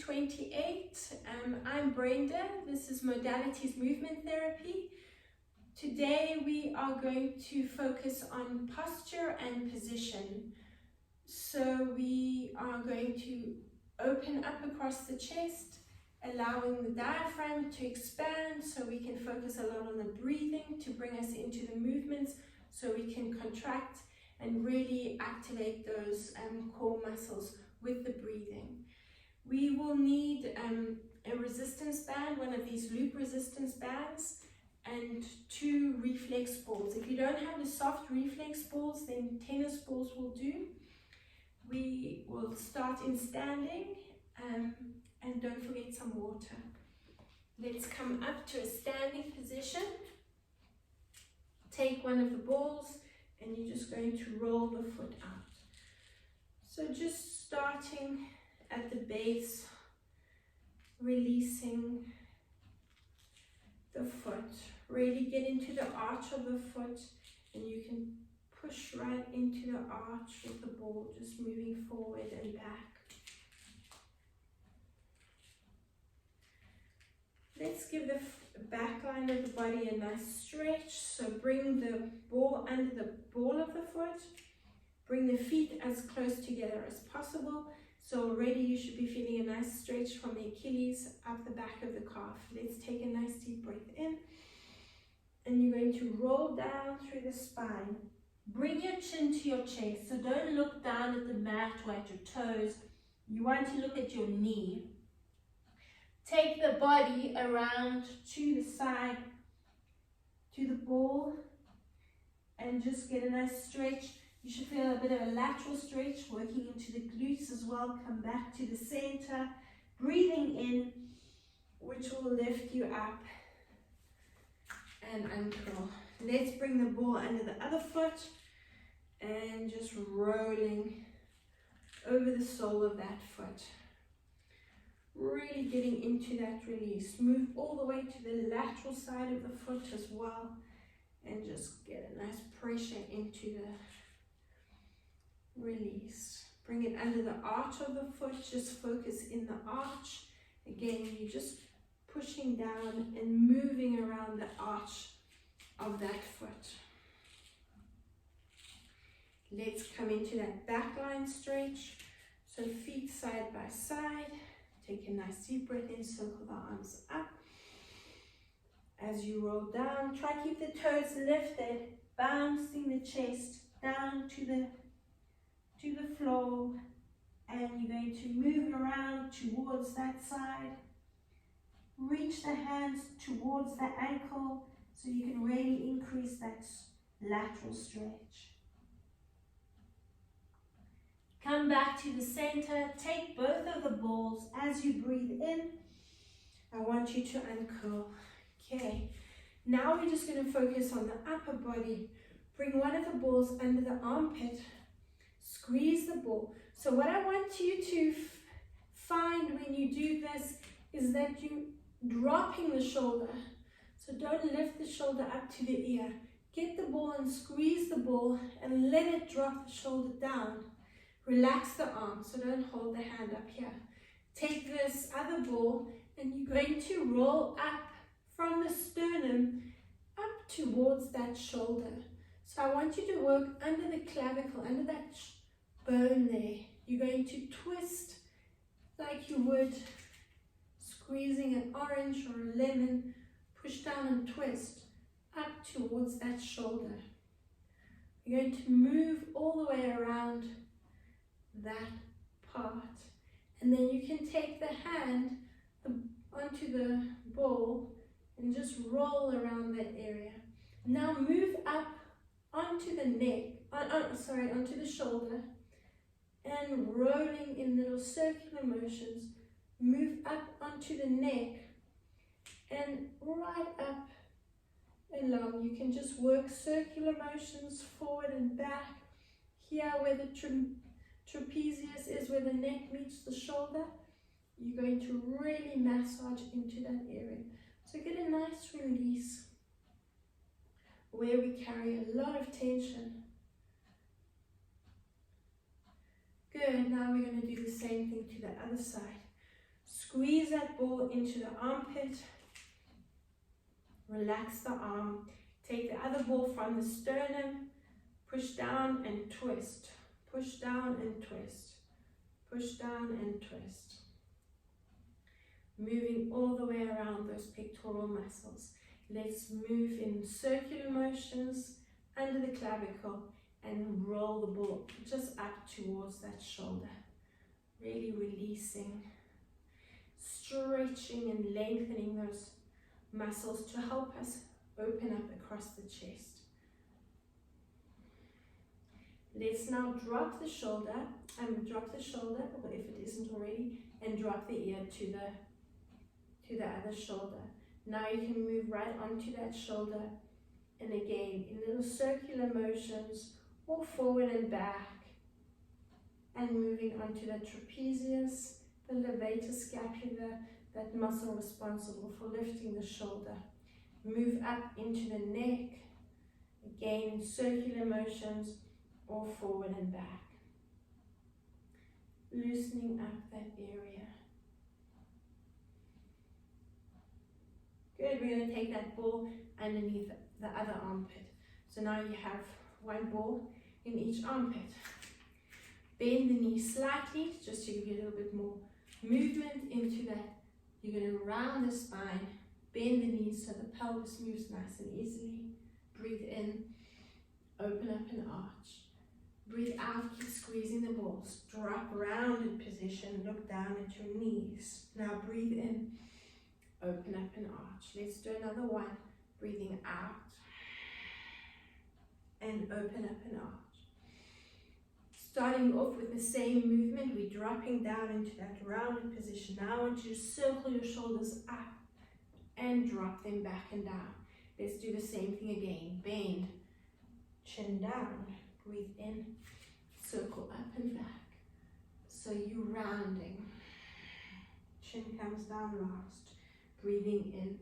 week 28. I'm Brenda. This is Modalities Movement Therapy. Today we are going to focus on posture and position. So we are going to open up across the chest, allowing the diaphragm to expand so we can focus a lot on the breathing to bring us into the movements so we can contract and really activate those core muscles with the breathing. We will need a resistance band, one of these loop resistance bands, and 2 reflex balls. If you don't have the soft reflex balls, then tennis balls will do. We will start in standing, and don't forget some water. Let's come up to a standing position. Take one of the balls and you're just going to roll the foot out. So just starting at the base, releasing the foot. Really get into the arch of the foot, and you can push right into the arch with the ball, just moving forward and back. Let's give the back line of the body a nice stretch. So bring the ball under the ball of the foot. Bring the feet as close together as possible. So already you should be feeling a nice stretch from the Achilles up the back of the calf. Let's take a nice deep breath in. And you're going to roll down through the spine. Bring your chin to your chest. So don't look down at the mat or at your toes. You want to look at your knee. Take the body around to the side, to the ball, and just get a nice stretch. You should feel a bit of a lateral stretch, working into the glutes as well. Come back to the center, breathing in, which will lift you up and uncurl. Let's bring the ball under the other foot and just rolling over the sole of that foot. Really getting into that release. Move all the way to the lateral side of the foot as well, and just get a nice pressure into the release. Bring it under the arch of the foot. Just focus in the arch. Again, you're just pushing down and moving around the arch of that foot. Let's come into that back line stretch. So feet side by side. Take a nice deep breath in, circle the arms up. As you roll down, try to keep the toes lifted, bouncing the chest down to the floor, and you're going to move around towards that side. Reach the hands towards the ankle so you can really increase that lateral stretch. Come back to the center, take both of the balls. As you breathe in, I want you to uncurl. Okay, now we're just going to focus on the upper body. Bring one of the balls under the armpit, squeeze the ball. So what I want you to find when you do this is that you're dropping the shoulder. So don't lift the shoulder up to the ear. Get the ball and squeeze the ball and let it drop the shoulder down. Relax the arm, so don't hold the hand up here. Take this other ball and you're going to roll up from the sternum up towards that shoulder. So I want you to work under the clavicle, under that bone there. You're going to twist like you would squeezing an orange or a lemon. Push down and twist up towards that shoulder. You're going to move all the way around that part, and then you can take the hand onto the ball and just roll around that area. Now move up onto the neck, onto the shoulder, and rolling in little circular motions, move up onto the neck and right up along. You can just work circular motions forward and back. Here where the trapezius is, where the neck meets the shoulder, you're going to really massage into that area. So get a nice release where we carry a lot of tension. Good, now we're going to do the same thing to the other side. Squeeze that ball into the armpit. Relax the arm. Take the other ball from the sternum. Push down and twist. Push down and twist. Push down and twist. Moving all the way around those pectoral muscles. Let's move in circular motions under the clavicle and roll the ball just up towards that shoulder. Really releasing, stretching and lengthening those muscles to help us open up across the chest. Let's now drop the shoulder, or if it isn't already, and drop the ear to the other shoulder. Now you can move right onto that shoulder, and again in little circular motions, or forward and back, and moving onto the trapezius, the levator scapula, that muscle responsible for lifting the shoulder. Move up into the neck, again in circular motions, or forward and back. Loosening up that area. Good, we're going to take that ball underneath the other armpit. So now you have one ball in each armpit. Bend the knee slightly, just to give you a little bit more movement into that. You're going to round the spine, bend the knees so the pelvis moves nice and easily. Breathe in, open up and arch. Breathe out, keep squeezing the balls. Drop rounded position, look down at your knees. Now breathe in, open up and arch. Let's do another one. Breathing out and open up and arch. Starting off with the same movement, we're dropping down into that rounded position. Now I want you to circle your shoulders up and drop them back and down. Let's do the same thing again. Bend, chin down, breathe in, circle up and back. So you're rounding. Chin comes down last, breathing in.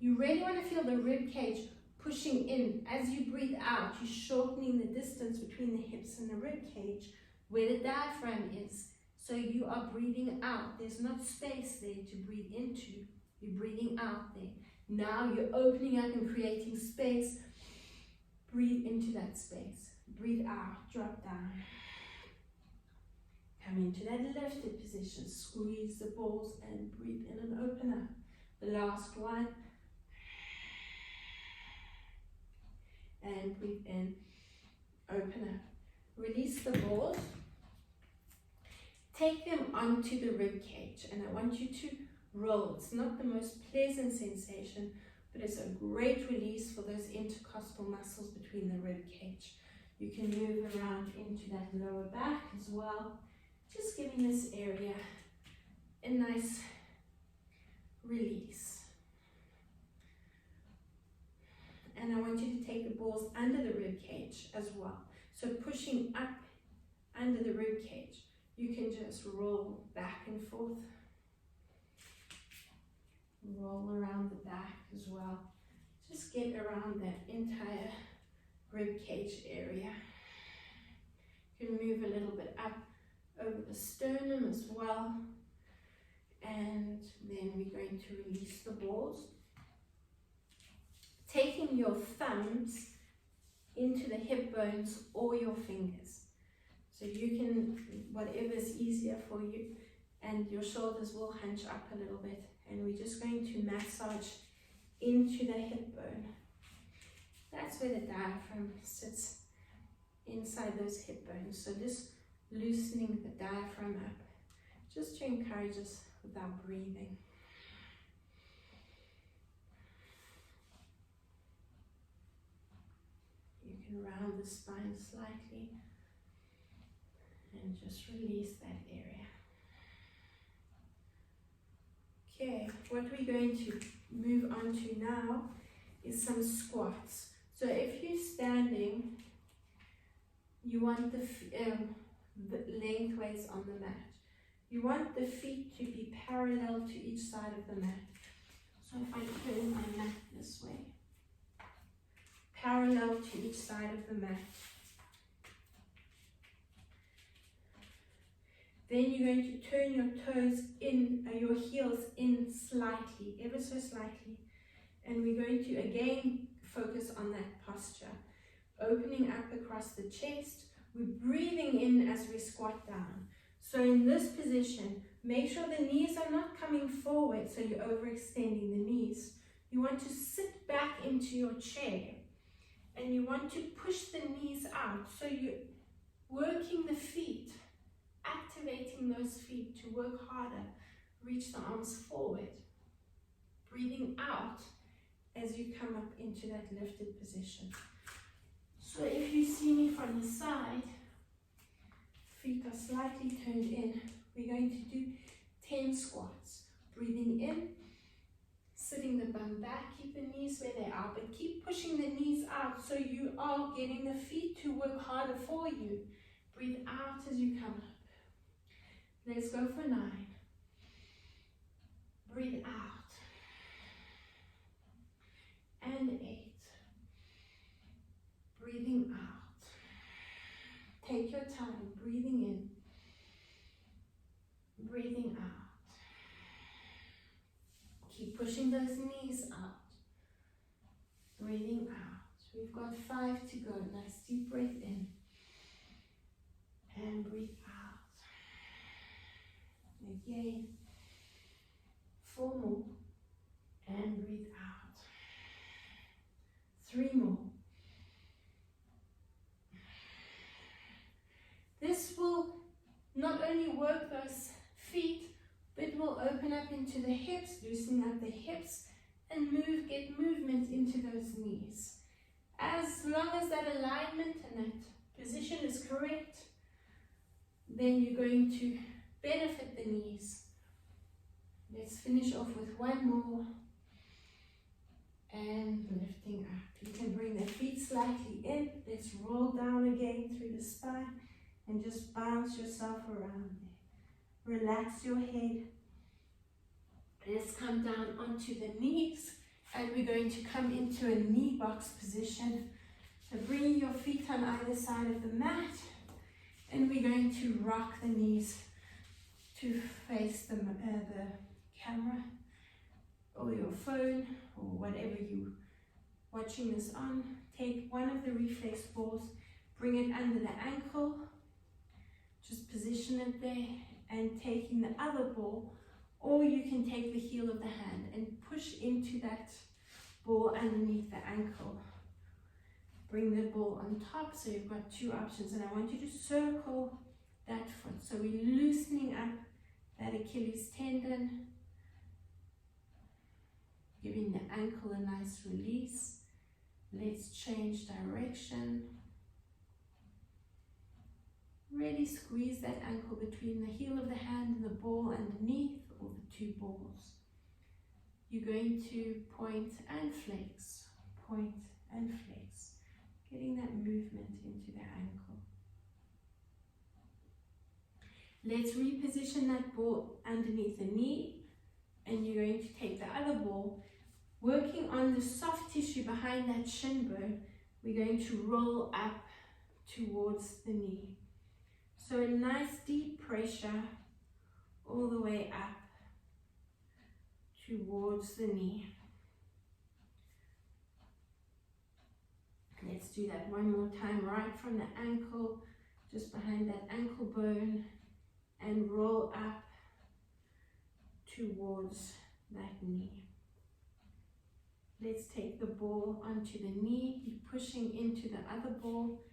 You really want to feel the rib cage pushing in. As you breathe out, you're shortening the distance between the hips and the rib cage where the diaphragm is. So you are breathing out. There's not space there to breathe into. You're breathing out there. Now you're opening up and creating space. Breathe into that space. Breathe out, drop down. Come into that lifted position. Squeeze the balls and breathe in and open up. The last one. And breathe in, open up. Release the balls. Take them onto the rib cage, and I want you to roll. It's not the most pleasant sensation, but it's a great release for those intercostal muscles between the rib cage. You can move around into that lower back as well, just giving this area a nice release. And I want you to take the balls under the rib cage as well. So pushing up under the rib cage, you can just roll back and forth. Roll around the back as well. Just get around that entire rib cage area. You can move a little bit up over the sternum as well. And then we're going to release the balls. Taking your thumbs into the hip bones or your fingers. So you can, whatever's easier for you, and your shoulders will hunch up a little bit. And we're just going to massage into the hip bone. That's where the diaphragm sits, inside those hip bones. So just loosening the diaphragm up, just to encourage us with our breathing. You can round the spine slightly and just release that area. Okay, what we're going to move on to now is some squats. So if you're standing, you want the lengthways on the mat. You want the feet to be parallel to each side of the mat. So if I turn my mat this way, parallel to each side of the mat. Then you're going to turn your toes in, your heels in slightly, ever so slightly. And we're going to again focus on that posture. Opening up across the chest. We're breathing in as we squat down. So in this position, make sure the knees are not coming forward, so you're overextending the knees. You want to sit back into your chair and you want to push the knees out. So you're working the feet, activating those feet to work harder. Reach the arms forward. Breathing out as you come up into that lifted position. So if you see me from the side, feet are slightly turned in. We're going to do 10 squats. Breathing in, sitting the bum back, keep the knees where they are, but keep pushing the knees out so you are getting the feet to work harder for you. Breathe out as you come up. Let's go for 9. Breathe out. And 8. Breathing out. Take your time, breathing in, breathing out. Keep pushing those knees out. Breathing out. We've got 5 to go. Nice deep breath in. And breathe out. Again. 4 more. And breathe out. 3 more. This will not only work those feet, but will open up into the hips, loosening up the hips, and get movement into those knees. As long as that alignment and that position is correct, then you're going to benefit the knees. Let's finish off with 1 more. And lifting up. You can bring the feet slightly in. Let's roll down again through the spine and just bounce yourself around there. Relax your head. Let's come down onto the knees and we're going to come into a knee box position. So bring your feet on either side of the mat and we're going to rock the knees to face the camera or your phone or whatever you're watching this on. Take one of the reflex balls, bring it under the ankle, just position it there, and taking the other ball, or you can take the heel of the hand and push into that ball underneath the ankle. Bring the ball on top, so you've got 2 options, and I want you to circle that foot. So we're loosening up that Achilles tendon, giving the ankle a nice release. Let's change direction. Really squeeze that ankle between the heel of the hand and the ball underneath, or the 2 balls. You're going to point and flex, getting that movement into the ankle. Let's reposition that ball underneath the knee, and you're going to take the other ball, working on the soft tissue behind that shin bone. We're going to roll up towards the knee. So a nice deep pressure all the way up towards the knee. Let's do that one more time, right from the ankle, just behind that ankle bone, and roll up towards that knee. Let's take the ball onto the knee, keep pushing into the other ball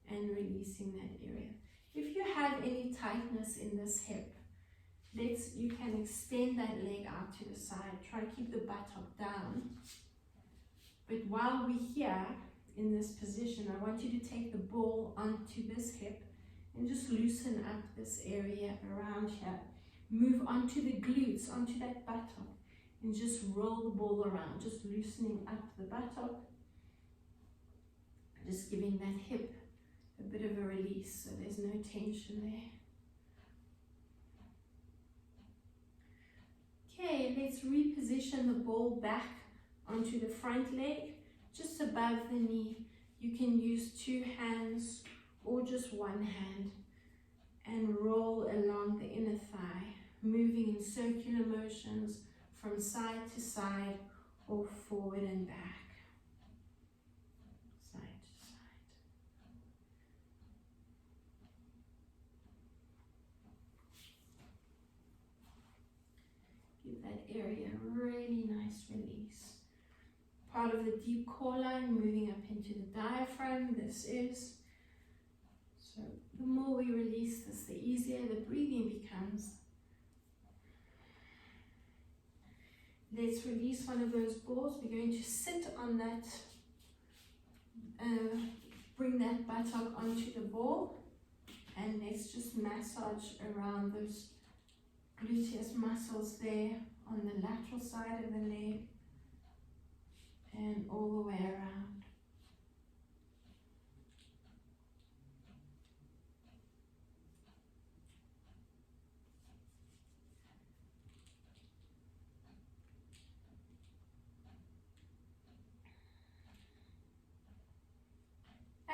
and releasing that area. If you have any tightness in this hip, you can extend that leg out to the side. Try to keep the buttock down. But while we're here in this position, I want you to take the ball onto this hip and just loosen up this area around here. Move onto the glutes, onto that buttock, and just roll the ball around, just loosening up the buttock, just giving that hip a bit of a release so there's no tension there. Okay, let's reposition the ball back onto the front leg, just above the knee. You can use 2 hands or just 1 hand and roll along the in circular motions from side to side or forward and back. Side to side. Give that area a really nice release. Part of the deep core line moving up into the diaphragm, this is. So the more we release this, the easier the breathing becomes. Let's release one of those balls. We're going to sit on that, bring that buttock onto the ball, and let's just massage around those gluteus muscles there on the lateral side of the leg and all the way around.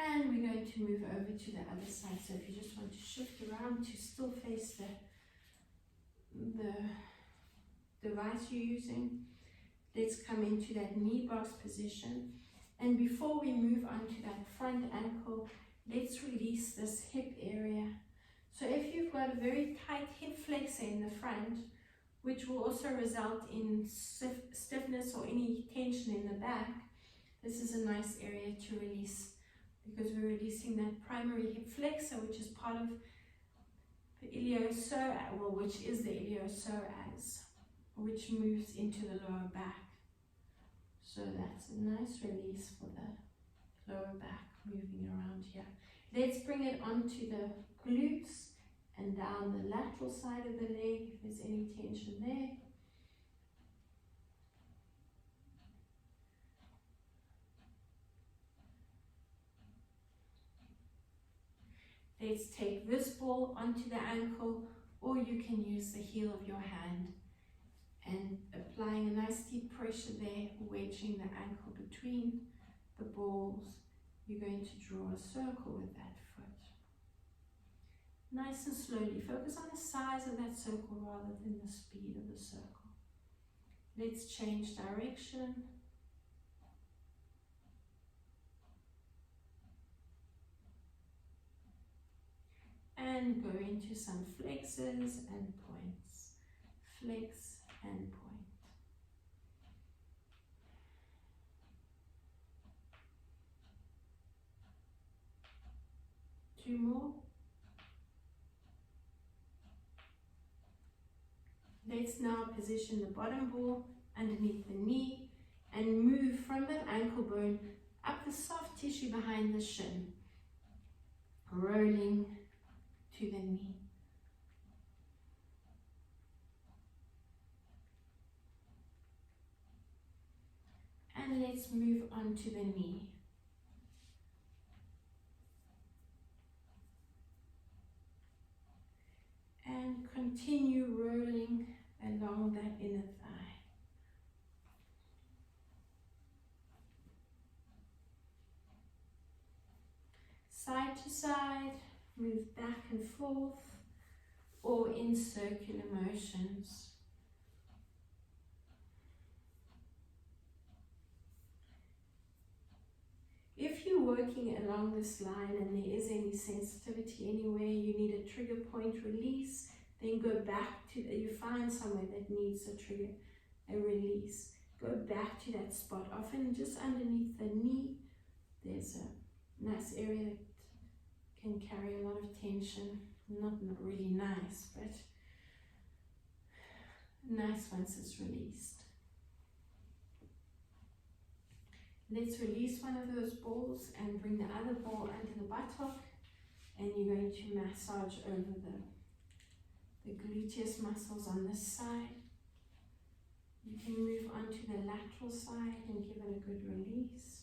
And we're going to move over to the other side. So if you just want to shift around to still face the device you're using, let's come into that knee box position. And before we move on to that front ankle, let's release this hip area. So if you've got a very tight hip flexor in the front, which will also result in stiffness or any tension in the back, this is a nice area to release, because we're releasing that primary hip flexor, which is part of the iliopsoas, well, which is the iliopsoas, which moves into the lower back. So that's a nice release for the lower back moving around here. Let's bring it onto the glutes and down the lateral side of the leg if there's any tension there. Let's take this ball onto the ankle, or you can use the heel of your hand and applying a nice deep pressure there, wedging the ankle between the balls. You're going to draw a circle with that foot. Nice and slowly. Focus on the size of that circle rather than the speed of the circle. Let's change direction. And go into some flexes and points. Flex and point. Two more. Let's now position the bottom ball underneath the knee and move from that ankle bone up the soft tissue behind the shin, rolling to the knee. And let's move on to the knee. And continue rolling along that inner thigh. Side to side, move back and forth, or in circular motions. If you're working along this line and there is any sensitivity anywhere, you need a trigger point release, then go back to, you find somewhere that needs a trigger, a release. Go back to that spot, often just underneath the knee. There's a nice area that can carry a lot of tension. Not really nice, but nice once it's released. Let's release one of those balls and bring the other ball under the buttock, and you're going to massage over the gluteus muscles on this side. You can move onto the lateral side and give it a good release.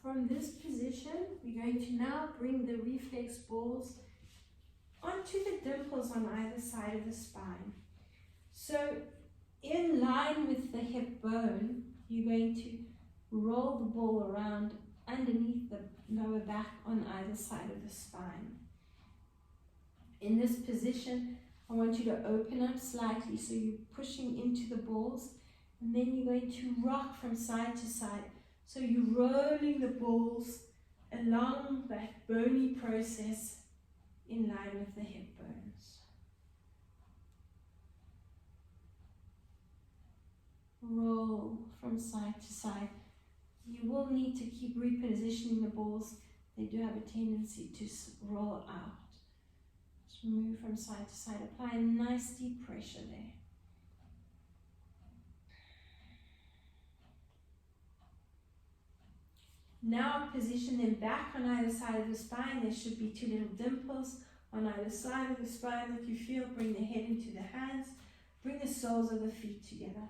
From this position, we're going to now bring the reflex balls onto the dimples on either side of the spine. So in line with the hip bone, you're going to roll the ball around underneath the lower back on either side of the spine. In this position, I want you to open up slightly so you're pushing into the balls, and then you're going to rock from side to side. So you're rolling the balls along that bony process in line with the hip bones. Roll from side to side. You will need to keep repositioning the balls. They do have a tendency to roll out. Just move from side to side. Apply a nice deep pressure there. Now position them back on either side of the spine. There should be two little dimples on either side of the spine that you feel. Bring the head into the hands. Bring the soles of the feet together.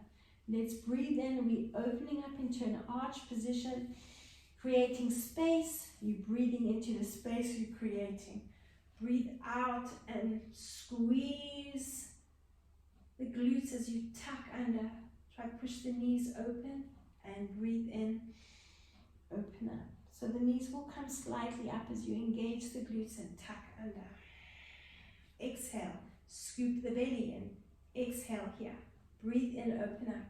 Let's breathe in. We're opening up into an arch position, creating space. You're breathing into the space you're creating. Breathe out and squeeze the glutes as you tuck under. Try to push the knees open and breathe in. Open up. So the knees will come slightly up as you engage the glutes and tuck under. Exhale. Scoop the belly in. Exhale here. Breathe in, open up.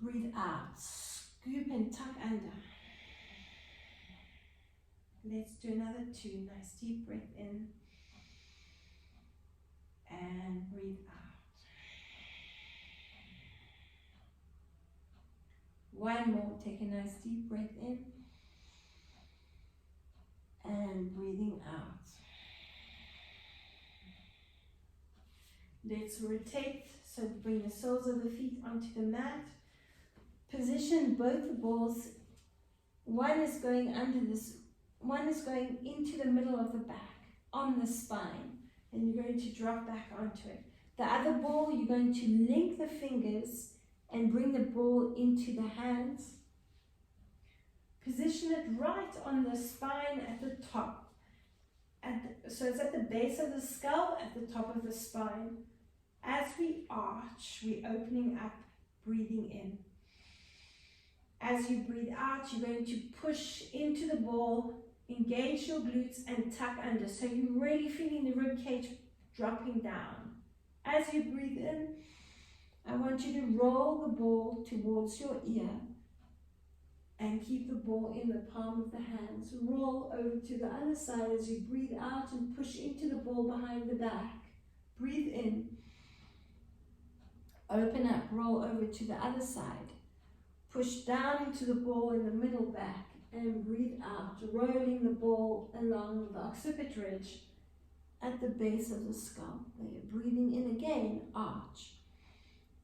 Breathe out. Scoop and tuck under. Let's do another two. Nice deep breath in. And breathe out. One more. Take a nice deep breath in. And breathing out. Let's rotate. So bring the soles of the feet onto the mat. Position both the balls. One is going under this, one is going into the middle of the back on the spine. And you're going to drop back onto it. The other ball, you're going to link the fingers and bring the ball into the hands. Position it right on the spine at the top. So it's at the base of the skull, at the top of the spine. As we arch, we're opening up, breathing in. As you breathe out, you're going to push into the ball, engage your glutes and tuck under. So you're really feeling the rib cage dropping down. As you breathe in, I want you to roll the ball towards your ear and keep the ball in the palm of the hands. Roll over to the other side as you breathe out and push into the ball behind the back. Breathe in. Open up, roll over to the other side. Push down into the ball in the middle back and breathe out, rolling the ball along the occiput ridge at the base of the skull. There, breathing in again, arch.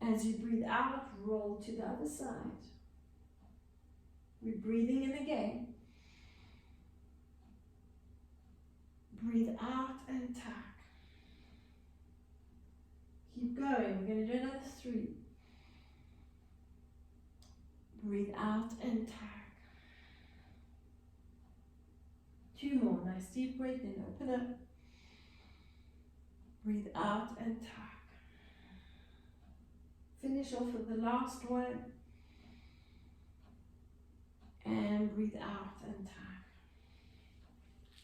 As you breathe out, roll to the other side. We're breathing in again. Breathe out and tuck. Keep going. We're going to do another 3. Breathe out and tuck. 2 more. Nice deep breath in. Open up. Breathe out and tuck. Finish off with the last one. And breathe out and tuck.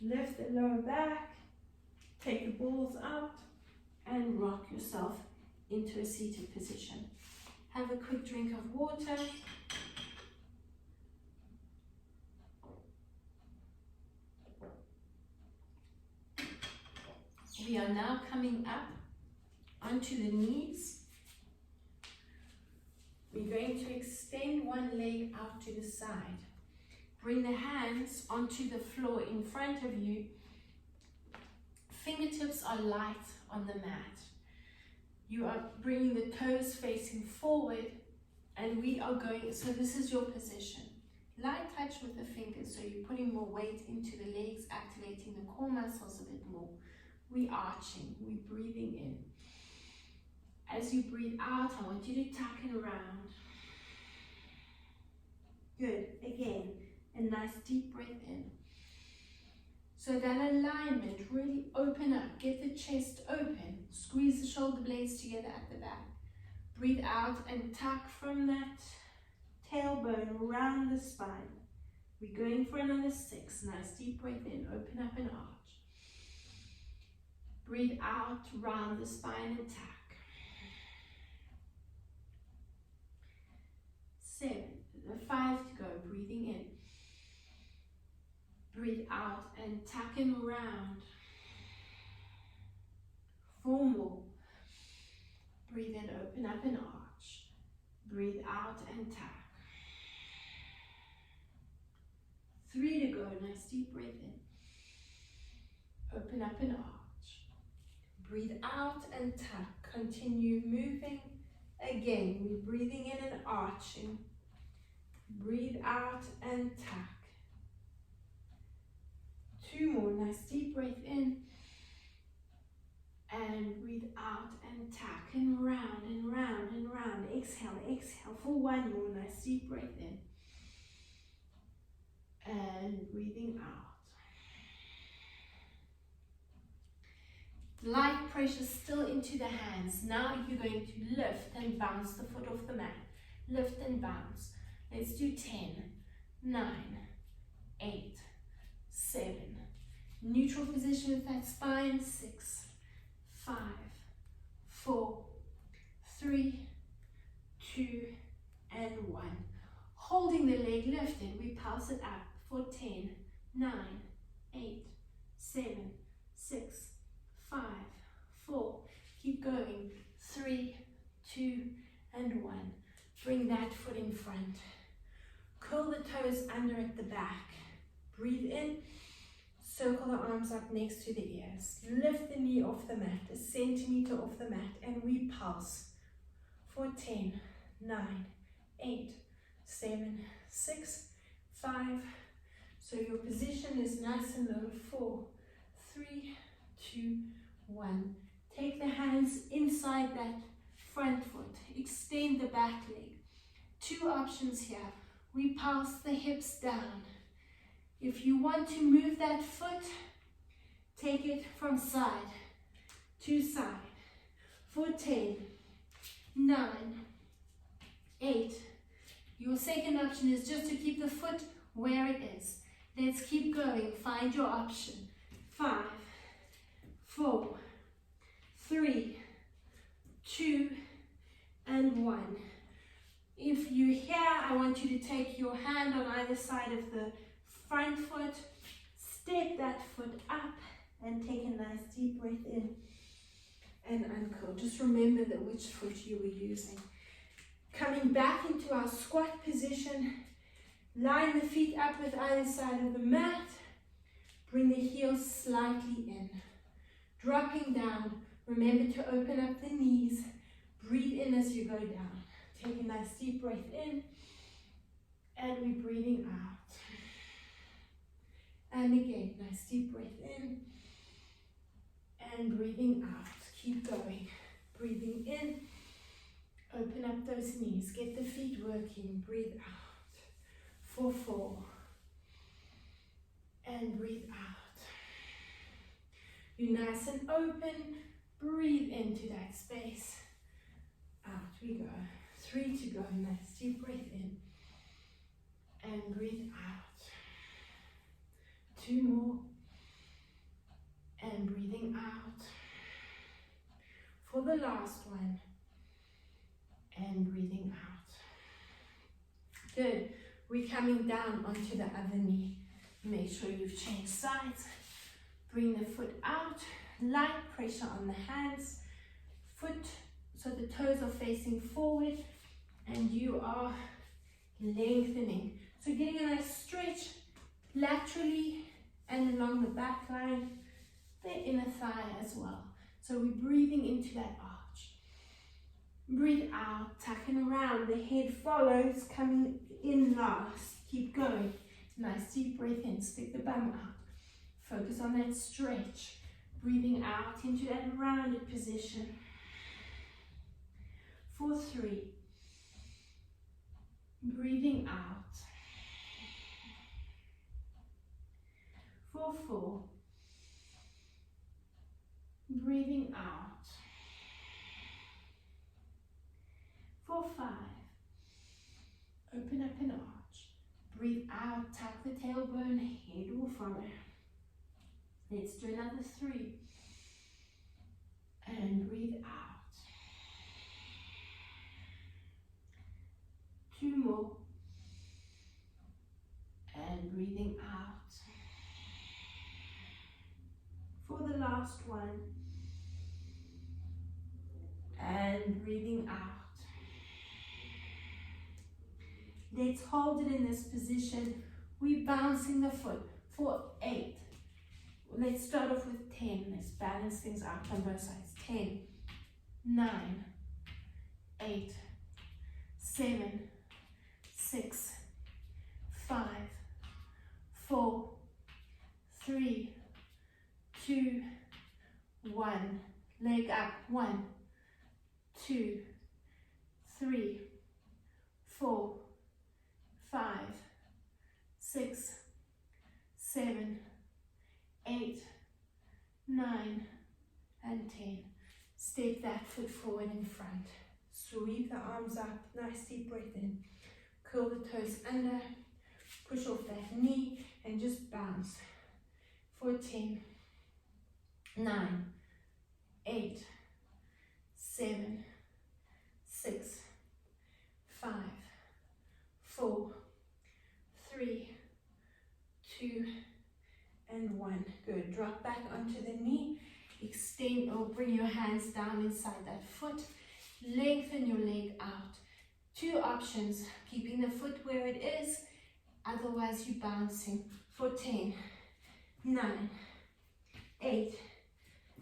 Lift the lower back. Take the balls out. And rock yourself into a seated position. Have a quick drink of water. We are now coming up onto the knees. We're going to extend one leg out to the side. Bring the hands onto the floor in front of you. Fingertips are light on the mat. You are bringing the toes facing forward, and we are going, so this is your position. Light touch with the fingers, so you're putting more weight into the legs, activating the core muscles a bit more. We're arching, we're breathing in. As you breathe out, I want you to tuck and round. Good, again, a nice deep breath in. So that alignment, really open up, get the chest open, squeeze the shoulder blades together at the back. Breathe out and tuck from that tailbone around the spine. We're going for another 6. Nice deep breath in, open up and arch. Breathe out, round the spine and tuck. 7, 5 to go, breathing in. Breathe out and tuck and round. 4 more. Breathe in, open up and arch. Breathe out and tuck. 3 to go, nice deep breath in. Open up and arch. Breathe out and tuck. Continue moving. Again, we're breathing in and arching. Breathe out and tuck. 2 more, nice deep breath in. And breathe out and tuck and round and round and round. Exhale, exhale for 1 more, nice deep breath in. And breathing out. Light pressure still into the hands. Now you're going to lift and bounce the foot off the mat. Lift and bounce. Let's do 10, 9, 8, 7. Neutral position with that spine. 6, 5, 4, 3, 2, and 1. Holding the leg lifted, we pulse it up for 10, 9, 8, 7, 6, 5, 4. Keep going. 3, 2, and 1. Bring that foot in front. Curl the toes under at the back. Breathe in. Circle the arms up next to the ears. Lift the knee off the mat, a centimeter off the mat, and we pulse for 10, 9, 8, 7, 6, 5. So your position is nice and low. 4, 3, 2, 1. Take the hands inside that front foot. Extend the back leg. 2 options here. We pulse the hips down. If you want to move that foot, take it from side to side. For 10, 9, 8. Your second option is just to keep the foot where it is. Let's keep going. Find your option. 5, 4, 3, 2, and 1. If you're here, I want you to take your hand on either side of the front foot, step that foot up, and take a nice deep breath in and uncurl. Just remember which foot you were using. Coming back into our squat position, line the feet up with either side of the mat, bring the heels slightly in. Dropping down, remember to open up the knees, breathe in as you go down. Take a nice deep breath in, and we're breathing out. And again, nice deep breath in, and breathing out. Keep going. Breathing in, open up those knees, get the feet working, breathe out. For 4, and breathe out. You're nice and open, breathe into that space. Out we go. 3 to go, nice deep breath in, and breathe out. 2 more, and breathing out. For the last one, and breathing out. Good. We're coming down onto the other knee. Make sure you've changed sides. Bring the foot out. Light pressure on the hands. Foot, so the toes are facing forward, and you are lengthening. So getting a nice stretch laterally and along the back line, the inner thigh as well. So we're breathing into that arch. Breathe out, tucking around. The head follows, coming in last. Keep going. Nice deep breath in, stick the bum out. Focus on that stretch. Breathing out into that rounded position. For 3. Breathing out. For 4. Breathing out. 5. Open up and arch. Breathe out, tuck the tailbone, head will follow. Let's do another 3. And breathe out. 2 more. And breathing out. For the last one. And breathing out. Let's hold it in this position. We're bouncing the foot for 8. Let's start off with 10. Let's balance things out on both sides. 10, 9, 8, 7, 6, 5, 4, 3, 2, 1. Leg up. 1, 2, 3, 4, 5, 6, 7, 8, 9, and 10. Step that foot forward in front. Sweep the arms up. Nice deep breath in. Curl the toes under. Push off that knee and just bounce. For 10, 9, 8, 7, 6, 5, 4, 3, 2, and 1. Good. Drop back onto the knee. Extend or bring your hands down inside that foot. Lengthen your leg out. 2 options. Keeping the foot where it is. Otherwise, you're bouncing. For 10, 9, 8,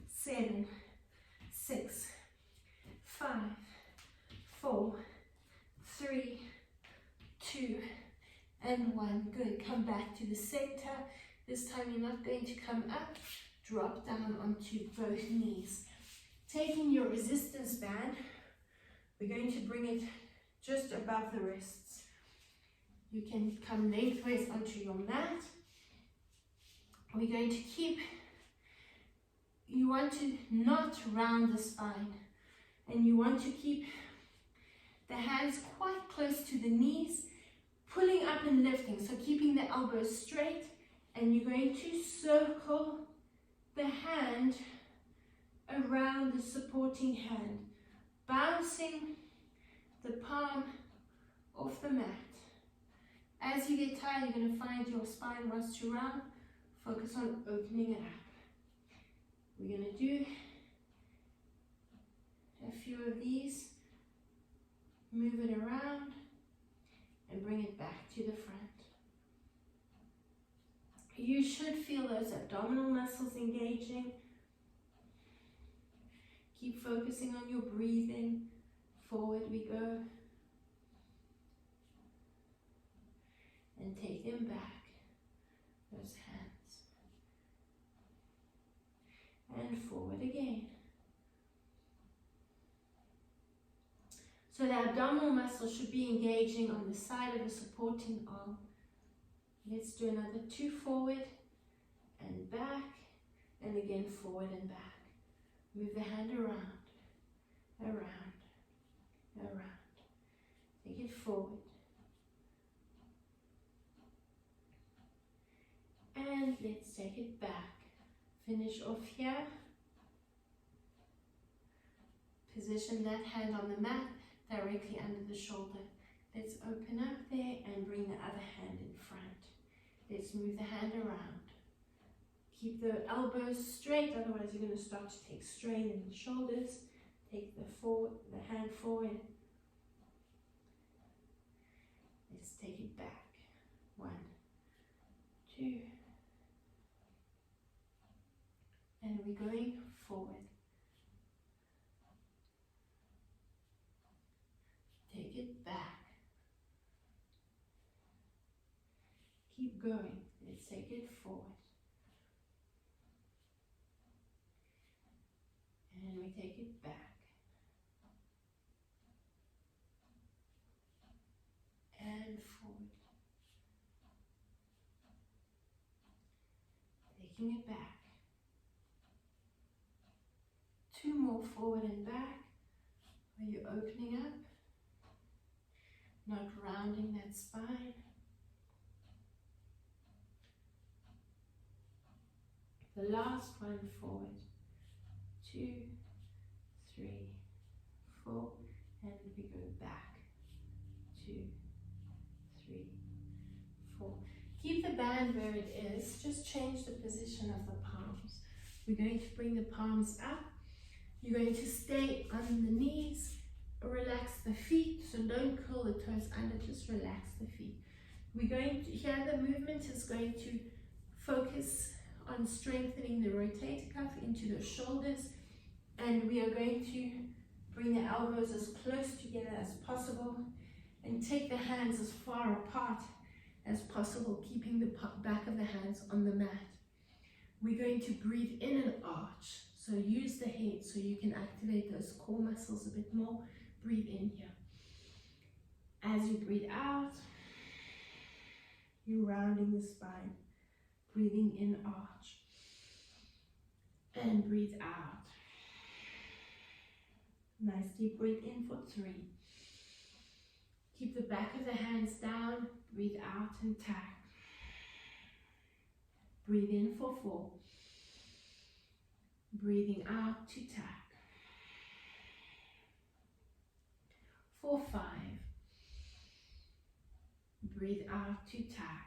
7, 6, 5, 4, 3, 2, and 1. Good. Come back to the center. This time you're not going to come up. Drop down onto both knees. Taking your resistance band, we're going to bring it just above the wrists. You can come lengthways onto your mat. We're going to keep, you want to not round the spine, and you want to keep the hands quite close to the knees, pulling up and lifting, so keeping the elbows straight, and you're going to circle the hand around the supporting hand, bouncing the palm off the mat. As you get tired, you're going to find your spine wants to round. Focus on opening it up. We're going to do a few of these. Move it around and bring it back to the front. You should feel those abdominal muscles engaging. Keep focusing on your breathing. Forward we go. And take them back. Those hands. And forward again. So the abdominal muscle should be engaging on the side of the supporting arm. Let's do another 2 forward and back, and again forward and back. Move the hand around, around, around. Take it forward. And let's take it back. Finish off here. Position that hand on the mat directly under the shoulder. Let's open up there and bring the other hand in front. Let's move the hand around. Keep the elbows straight, otherwise you're going to start to take strain in the shoulders. Take the hand forward. Let's take it back. 1, 2. And we're going forward. Take it back. Keep going. Let's take it forward. And we take it back. And forward. Taking it back. 2 more forward and back. Are you opening up? not rounding that spine. The last one, forward. 2, 3, 4, and we go back. 2, 3, 4. Keep the band where it is, just change the position of the palms. We're going to bring the palms up. You're going to stay on the knees, relax the feet, so don't curl the toes under, just relax the feet. We're going to, here the movement is going to focus on strengthening the rotator cuff into the shoulders, and we are going to bring the elbows as close together as possible and take the hands as far apart as possible, keeping the back of the hands on the mat. We're going to breathe in and arch, so use the head so you can activate those core muscles a bit more. Breathe in here. As you breathe out, you're rounding the spine. Breathing in, arch. And breathe out. Nice deep breath in for 3. Keep the back of the hands down. Breathe out and tap. Breathe in for 4. Breathing out to tap. For 5. Breathe out to tap.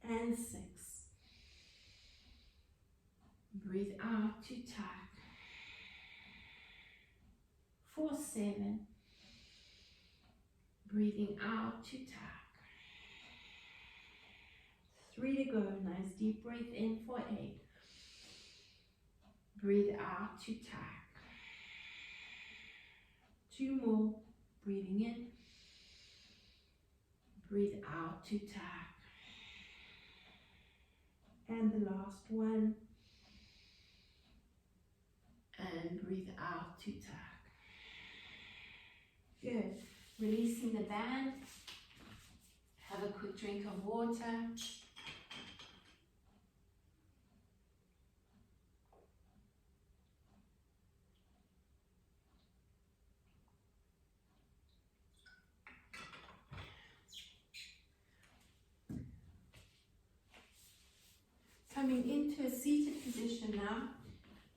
And 6. Breathe out to tap. For 7. Breathing out to tap. 3 to go. Nice deep breath in for 8. Breathe out to tap. 2 more. Breathing in. Breathe out to tap. And the last one. And breathe out to tap. Good. Releasing the band. Have a quick drink of water. Coming into a seated position now,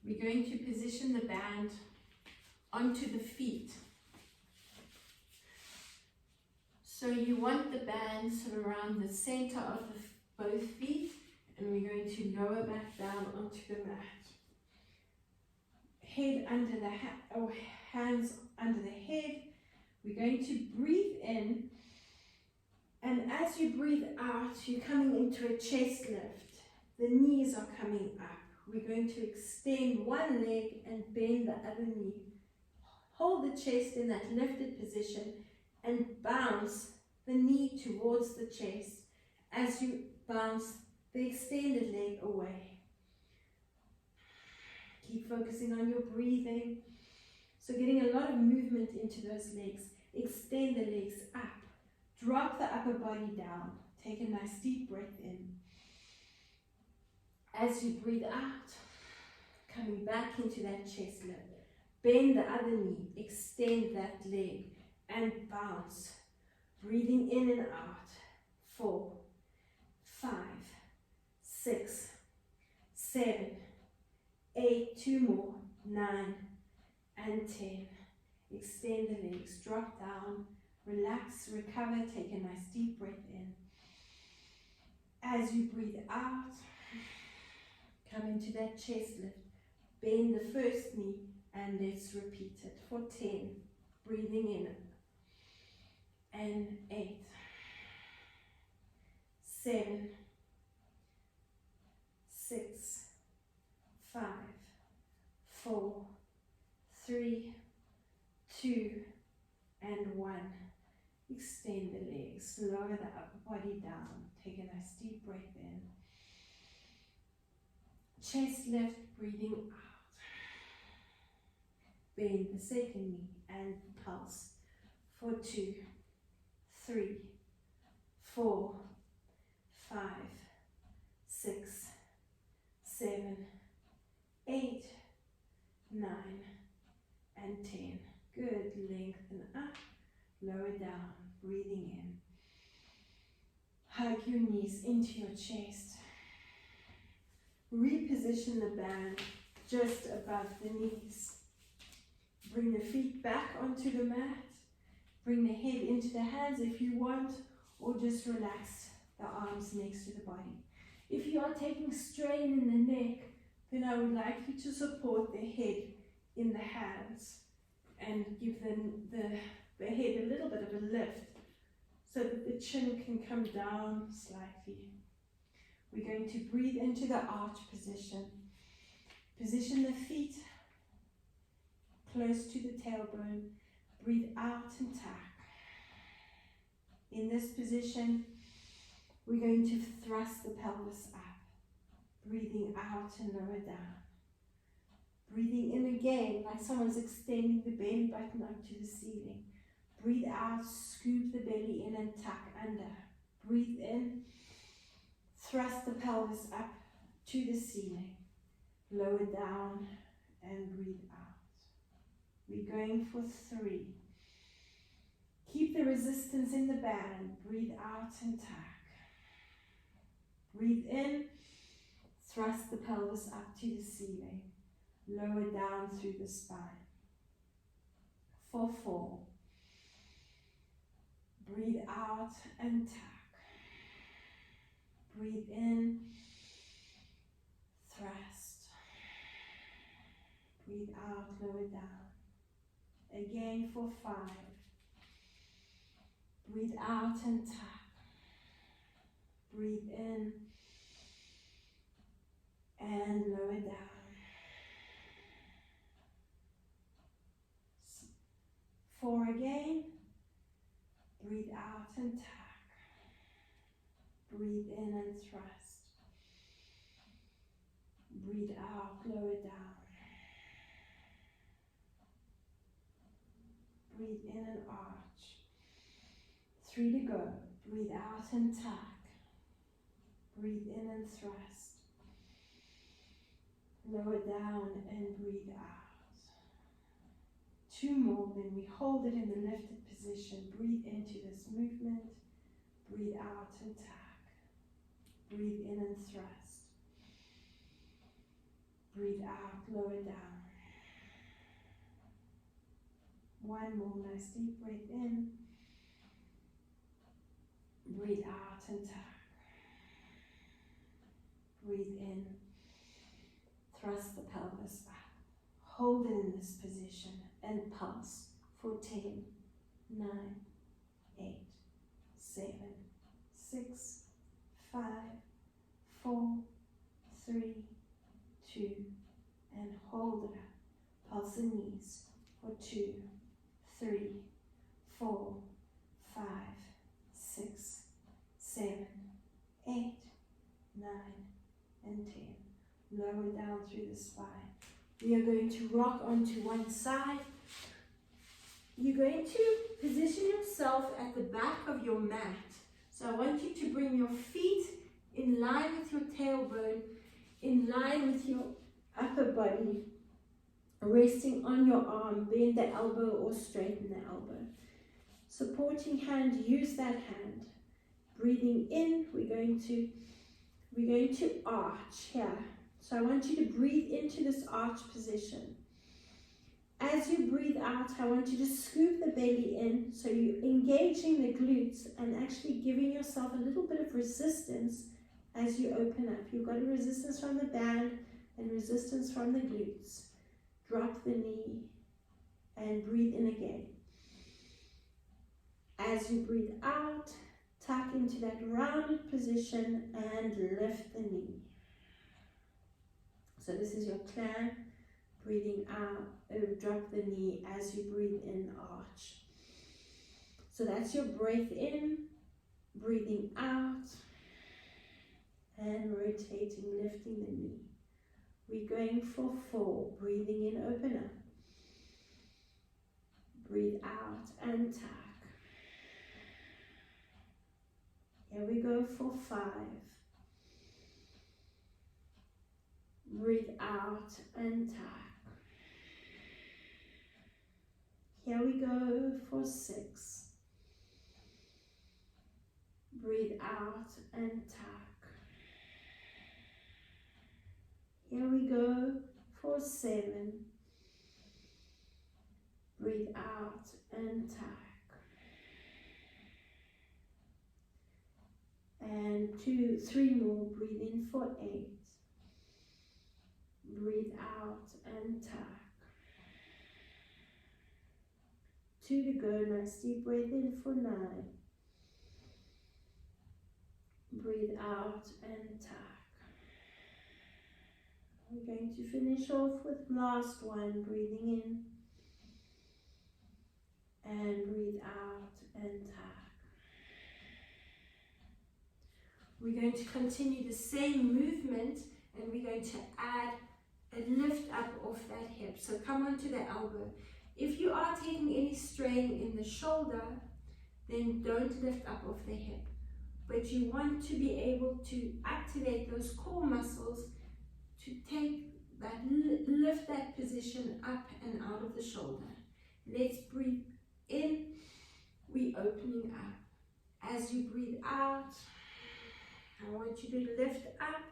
we're going to position the band onto the feet. So you want the band sort of around the center of both feet, and we're going to lower back down onto the mat. Head under the hands under the head. We're going to breathe in, and as you breathe out, you're coming into a chest lift. The knees are coming up. We're going to extend one leg and bend the other knee. Hold the chest in that lifted position and bounce the knee towards the chest as you bounce the extended leg away. Keep focusing on your breathing. So getting a lot of movement into those legs. Extend the legs up. Drop the upper body down. Take a nice deep breath in. As you breathe out, coming back into that chest lift. Bend the other knee, extend that leg, and bounce. Breathing in and out. 4, 5, 6, 7, 8, 2 more, 9, and 10. Extend the legs, drop down, relax, recover, take a nice deep breath in. As you breathe out, come into that chest lift. Bend the first knee and let's repeat it for 10. Breathing in. And 8. 7. 6. 5. 4. 3. 2. And 1. Extend the legs. Lower the upper body down. Take a nice deep breath in. Chest lift, breathing out. Bend the second knee and pulse for 2, 3, 4, 5, 6, 7, 8, 9, and 10. Good. forward, lengthen up, lower down, breathing in. Hug your knees into your chest. Reposition the band just above the knees. Bring the feet back onto the mat. Bring the head into the hands if you want, or just relax the arms next to the body. If you are taking strain in the neck, then I would like you to support the head in the hands and give the head a little bit of a lift so that the chin can come down slightly. We're going to breathe into the arch position. Position the feet close to the tailbone. Breathe out and tack. In this position, we're going to thrust the pelvis up. Breathing out and lower down. Breathing in again, like someone's extending the belly button up to the ceiling. Breathe out, scoop the belly in and tuck under. Breathe in, thrust the pelvis up to the ceiling. Lower down and breathe out. We're going for 3. Keep the resistance in the band. Breathe out and tuck. Breathe in, thrust the pelvis up to the ceiling. Lower down through the spine. For 4. Breathe out and tuck. Breathe in, thrust. Breathe out, lower down. Again for 5. Breathe out and tuck. Breathe in and lower down. 4 again. Breathe out and tuck. Breathe in and thrust. Breathe out, lower down. Breathe in and arch. 3 to go. Breathe out and tuck. Breathe in and thrust. Lower down and breathe out. 2 more, then we hold it in the lifted position. Breathe into this movement. Breathe out and tuck. Breathe in and thrust. Breathe out, lower down. 1 more, nice deep breath in. Breathe out and tuck. Breathe in. Thrust the pelvis up. Hold it in this position and pulse for 10, 9, 8, 7, 6, 5, 4, 3, 2, and hold it up. Pulse the knees for 2, 3, 4, 5, 6, 7, 8, 9, and 10. Lower down through the spine. We are going to rock onto one side. You're going to position yourself at the back of your mat. So I want you to bring your feet in line with your tailbone, in line with your upper body, resting on your arm. Bend the elbow or straighten the elbow. Supporting hand, use that hand. Breathing in, we're going to arch here. So I want you to breathe into this arch position. As you breathe out, I want you to scoop the belly in, so you're engaging the glutes and actually giving yourself a little bit of resistance as you open up. You've got a resistance from the band and resistance from the glutes. Drop the knee and breathe in again. As you breathe out, tuck into that rounded position and lift the knee. So this is your clamp. Breathing out, drop the knee as you breathe in, arch. So that's your breath in, breathing out, and rotating, lifting the knee. We're going for 4, breathing in, open up. Breathe out and tuck. Here we go for 5. Breathe out and tuck. Here we go for 6. Breathe out and tack. Here we go for 7. Breathe out and tack. And 2, 3 more. Breathe in for 8. Breathe out and tack. 2 to go. Nice deep breath in for 9. Breathe out and tack. We're going to finish off with last one. Breathing in and breathe out and tack. We're going to continue the same movement, and we're going to add a lift up off that hip. So come onto the elbow. If you are taking any strain in the shoulder, then don't lift up off the hip. But you want to be able to activate those core muscles to take that, lift that position up and out of the shoulder. Let's breathe in, we opening up. As you breathe out, I want you to lift up,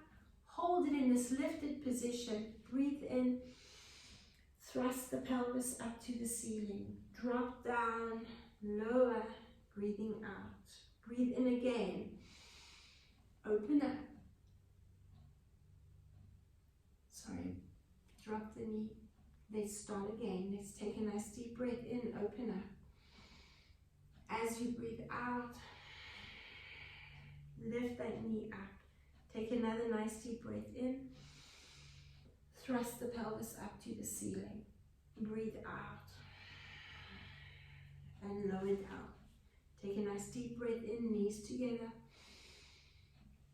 hold it in this lifted position. Breathe in, thrust the pelvis up to the ceiling. Drop down, lower, breathing out. Breathe in again, open up. Sorry, drop the knee. Let's start again. Let's take a nice deep breath in, open up. As you breathe out, lift that knee up. Take another nice deep breath in. Thrust the pelvis up to the ceiling. Breathe out and lower down. Take a nice deep breath in, knees together.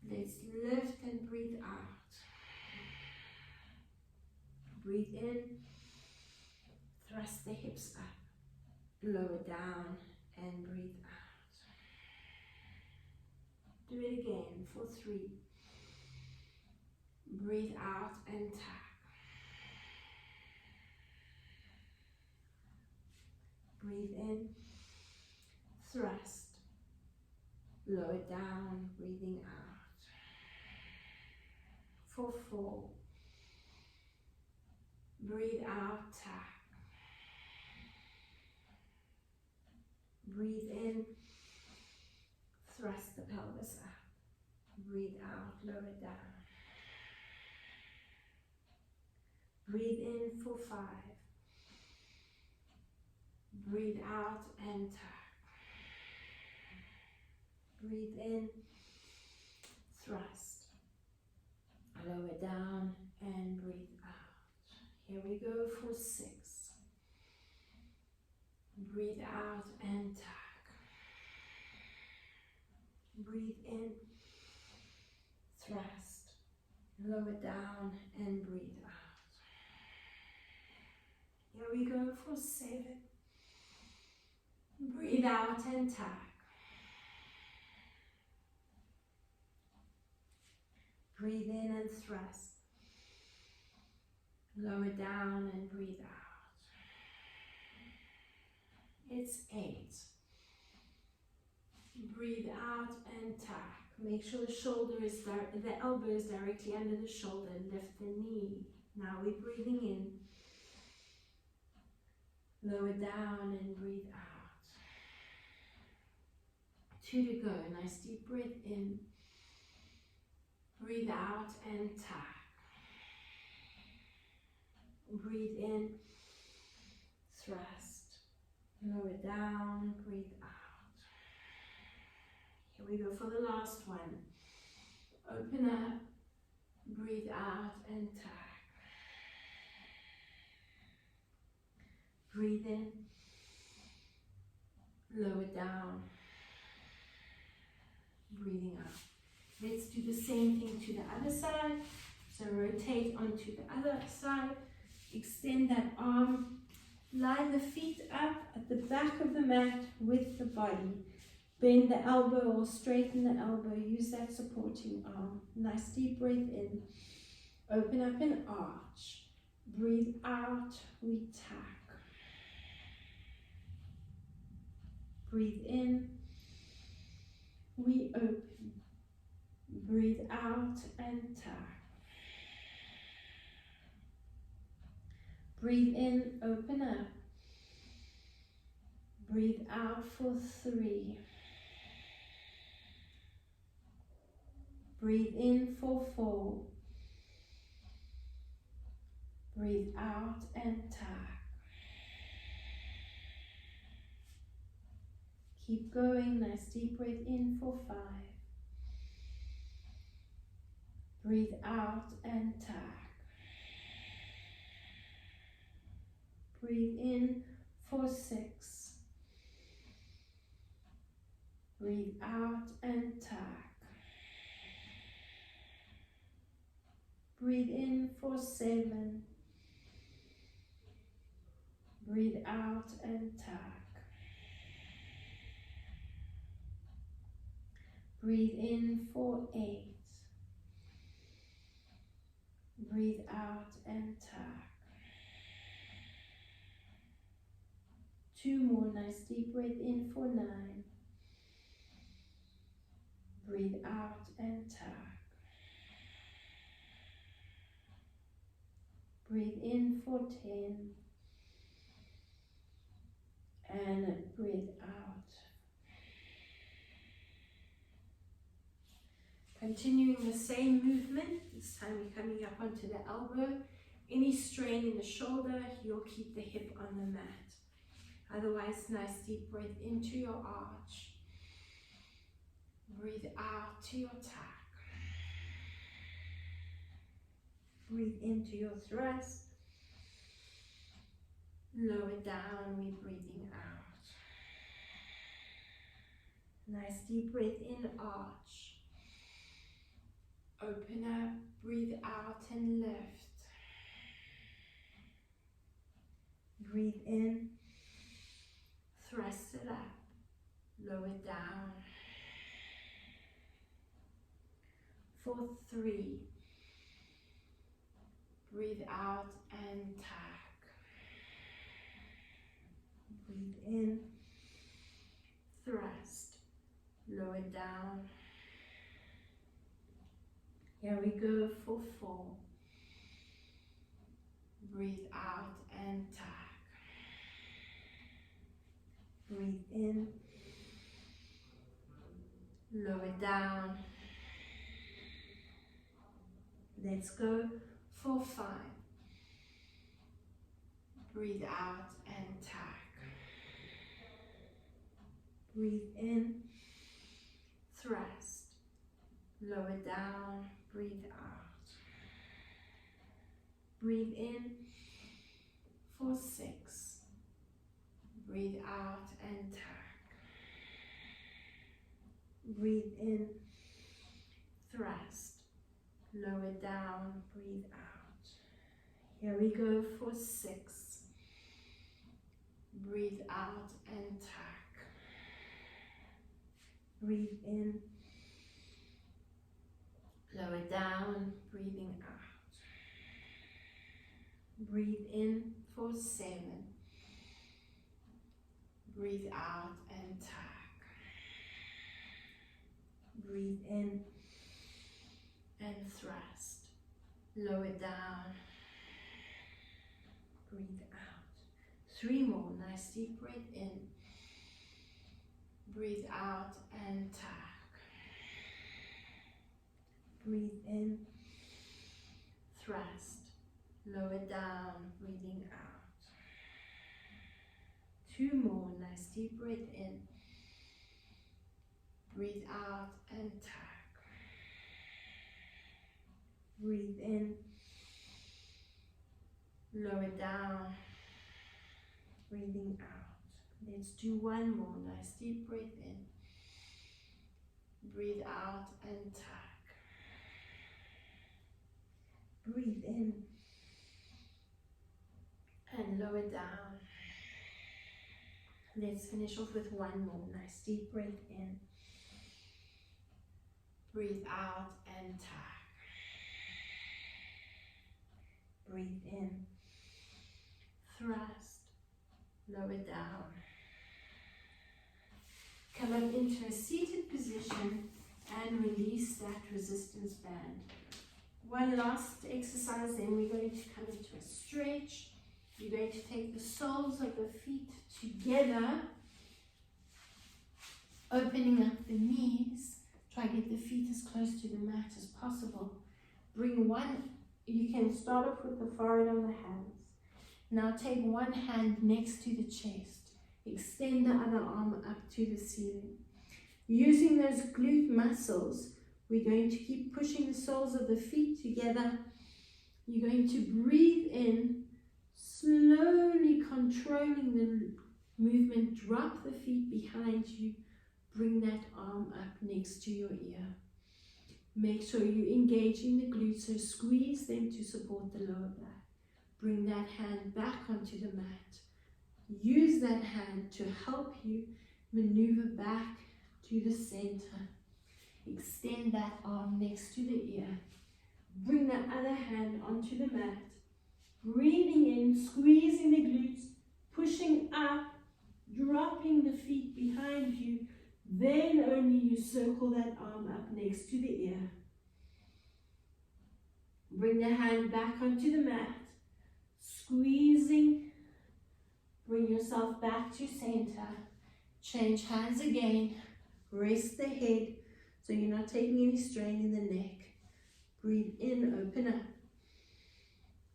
Let's lift and breathe out. Breathe in, thrust the hips up, lower down and breathe out. Do it again for 3. Breathe out and tack. Breathe in, thrust, lower down, breathing out. For 4. Breathe out, tack. Breathe in, thrust the pelvis up. Breathe out, lower down. Breathe in for 5. Breathe out and tack. Breathe in, thrust, lower down and breathe out. Here we go for 6. Breathe out and tack. Breathe in, thrust, lower down and breathe out. Here we go for 7. Breathe out and tack. Breathe in and thrust. Lower down and breathe out. It's 8. Breathe out and tack. Make sure the shoulder is the elbow is directly under the shoulder. Lift the knee. Now we're breathing in. Lower down and breathe out. 2 to go. Nice deep breath in. Breathe out and tack. Breathe in, thrust, lower down, breathe out. Here we go for the last one. Open up, breathe out and tack. Breathe in, lower down, breathing out. Let's do the same thing to the other side. So rotate onto the other side. Extend that arm. Line the feet up at the back of the mat with the body. Bend the elbow or straighten the elbow. Use that supporting arm. Nice deep breath in. Open up and arch. Breathe out. We tack. Breathe in. We open. Breathe out and tack. Breathe in, open up. Breathe out for 3. Breathe in for 4. Breathe out and tack. Keep going, nice deep breath in for 5. Breathe out and tack. Breathe in for 6. Breathe out and tack. Breathe in for 7. Breathe out and tack. Breathe in for 8. Breathe out and tack. 2 more, nice deep breath in for 9. Breathe out and tack. Breathe in for 10. And breathe out. Continuing the same movement, this time we're coming up onto the elbow. Any strain in the shoulder, you'll keep the hip on the mat. Otherwise, nice deep breath into your arch. Breathe out to your tack. Breathe into your thrust. Lower down, we're breathing out. Nice deep breath in, arch. Open up, breathe out and lift. Breathe in, thrust it up, lower down. For 3, breathe out and tack. Breathe in, thrust, lower down. Here we go for 4. Breathe out and tack. Breathe in, lower down. Let's go for 5. Breathe out and tack. Breathe in, thrust, lower down, breathe out. Breathe in for 6. Breathe out and tack. Breathe in, thrust, lower down, breathe out. Here we go for 6. Breathe out and tack. Breathe in, lower down, breathing out. Breathe in for 7. Breathe out and tack. Breathe in and thrust. Lower down. Breathe out. 3 more. Nice deep breath in. Breathe out and tack. Breathe in. Thrust. Lower down. Breathing out. 2 more. Nice deep breath in. Breathe out and tack. Breathe in. Lower down. Breathing out. Let's do 1 more. Nice deep breath in. Breathe out and tack. Breathe in. And lower down. Let's finish off with 1 more. Nice deep breath in. Breathe out and tack. Breathe in. Thrust. Lower down. Come up into a seated position and release that resistance band. One last exercise, then we're going to come into a stretch. You're going to take the soles of the feet together, opening up the knees. Try to get the feet as close to the mat as possible. Bring one, you can start off with the forehead on the hands. Now take one hand next to the chest. Extend the other arm up to the ceiling. Using those glute muscles, we're going to keep pushing the soles of the feet together. You're going to breathe in, slowly controlling the movement. Drop the feet behind you. Bring that arm up next to your ear. Make sure you're engaging the glutes, so squeeze them to support the lower back. Bring that hand back onto the mat. Use that hand to help you maneuver back to the center. Extend that arm next to the ear. Bring that other hand onto the mat. Breathing in, squeezing the glutes, pushing up, dropping the feet behind you. Then only you circle that arm up next to the ear. Bring the hand back onto the mat. Squeezing. Bring yourself back to center. Change hands again. Rest the head so you're not taking any strain in the neck. Breathe in, open up.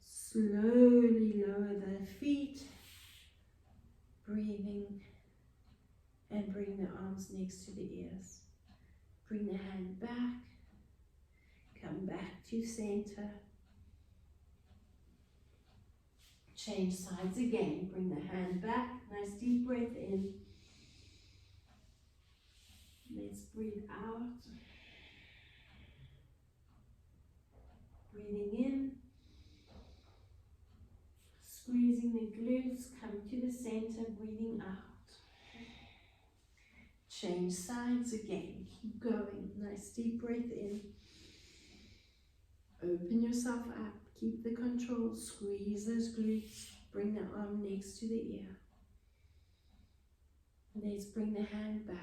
Slowly lower the feet. Breathing. And bring the arms next to the ears. Bring the hand back. Come back to center. Change sides again. Bring the hand back. Nice deep breath in. Let's breathe out. Breathing in. Squeezing the glutes. Come to the center. Breathing out. Change sides again. Keep going. Nice deep breath in. Open yourself up. Keep the control. Squeeze those glutes. Bring the arm next to the ear. Let's bring the hand back.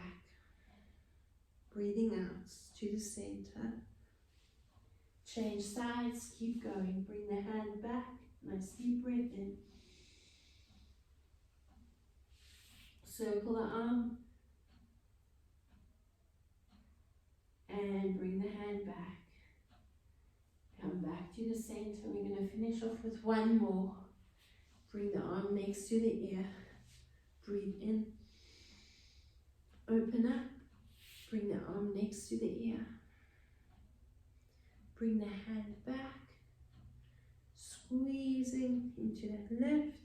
Breathing out to the center. Change sides. Keep going. Bring the hand back. Nice deep breath in. Circle the arm. And bring the hand back. Come back to the center. We're going to finish off with one more. Bring the arm next to the ear. Breathe in. Open up. Bring the arm next to the ear. Bring the hand back. Squeezing into that left.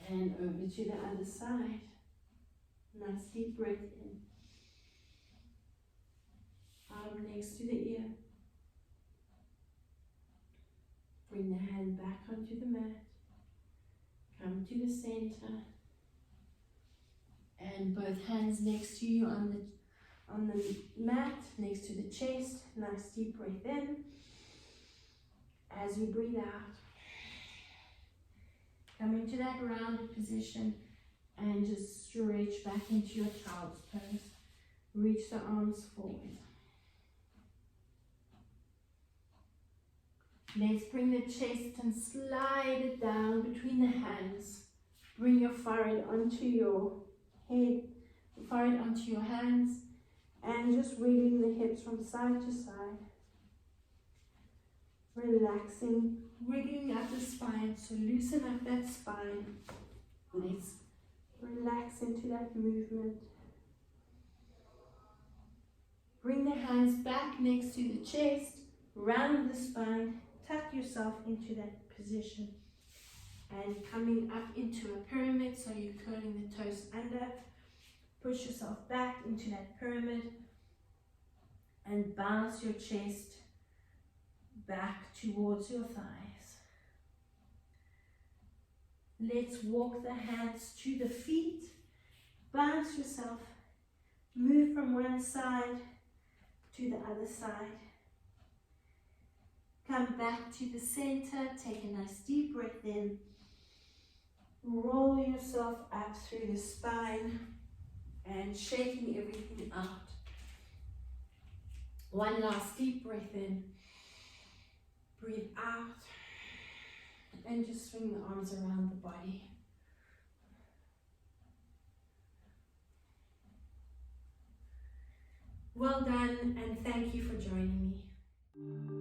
And over to the other side. Nice deep breath in. Arm next to the ear. Bring the hand back onto the mat. Come to the center. And both hands next to you on the mat, next to the chest. Nice deep breath in. As you breathe out, come into that rounded position and just stretch back into your child's pose. Reach the arms forward. Let's bring the chest and slide it down between the hands. Bring your forehead onto your head, forehead onto your hands, and just wiggling the hips from side to side. Relaxing, wiggling up the spine, so loosen up that spine. Let's relax into that movement. Bring the hands back next to the chest, round the spine. Tuck yourself into that position and coming up into a pyramid, so you're curling the toes under. Push yourself back into that pyramid and bounce your chest back towards your thighs. Let's walk the hands to the feet. Bounce yourself. Move from one side to the other side. Come back to the center, take a nice deep breath in. Roll yourself up through the spine and shaking everything out. One last deep breath in. Breathe out. And just swing the arms around the body. Well done, and thank you for joining me.